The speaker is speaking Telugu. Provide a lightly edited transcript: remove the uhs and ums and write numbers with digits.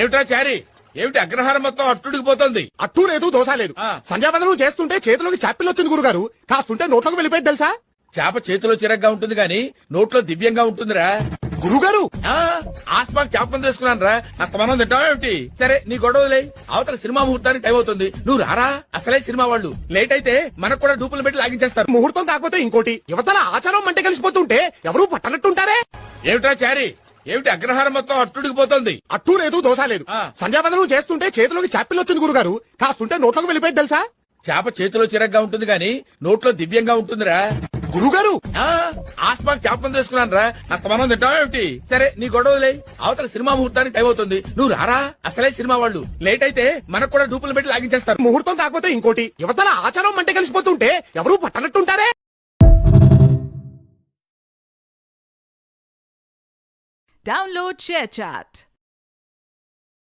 ఏమిట్రా చారి, ఏమిటి అగ్రహారం మొత్తం అట్టుడికి పోతుంది? అట్టూ లేదు, దోశ లేదు. సంధ్యావందనం చేస్తుంటే చేతిలోకి చాపిల్ వచ్చింది గురుగారు. కాస్తుంటే నోట్లోకి వెళ్ళిపోయింది తెలుసా? చేప చేతిలో చిరగ్గా ఉంటుంది గాని నోట్లో దివ్యంగా ఉంటుందిరా గురుగారు. ఆస్మాక్ చేపను తీసుకున్నాను రా. అస్తమానం తింటావేమిటి? సరే నీ గొడవలే. అవతల సినిమా ముహూర్తానికి టైం అవుతుంది, నువ్వు రారా. అసలే సినిమా వాళ్ళు లేట్ అయితే మనకు కూడా డూపులు పెట్టి లాగించేస్తారు. ముహూర్తం కాకపోతే ఇంకోటి. యువతల ఆచారం మంటే కలిసిపోతుంటే ఎవరూ పట్టనట్టుంటారే. ఏమిట్రా చారి, ఏమిటి అగ్రహారం మొత్తం అట్టుడికి పోతుంది? అట్టూ లేదు, దోశ లేదు. సంధ్యావందనం చేస్తుంటే చేతిలోకి చాపిల్ వచ్చింది గురుగారు. కాస్తుంటే నోట్లోకి వెళ్ళిపోయింది తెలుసా? చేప చేతిలో చిరగ్గా ఉంటుంది గాని నోట్లో దివ్యంగా ఉంటుందిరా గురుగారు. ఆస్మాక్ చేపను తీసుకున్నాను రా. అస్తమానం తింటావేమిటి? సరే నీ గొడవలే. అవతల సినిమా ముహూర్తానికి టైం అవుతుంది, నువ్వు రారా. అసలే సినిమా వాళ్ళు లేట్ అయితే మనకు కూడా డూపులు పెట్టి లాగించేస్తారు. ముహూర్తం కాకపోతే ఇంకోటి. యువతల ఆచారం మంటే కలిసిపోతుంటే ఎవరూ పట్టనట్టుంటారే. Download ShareChat.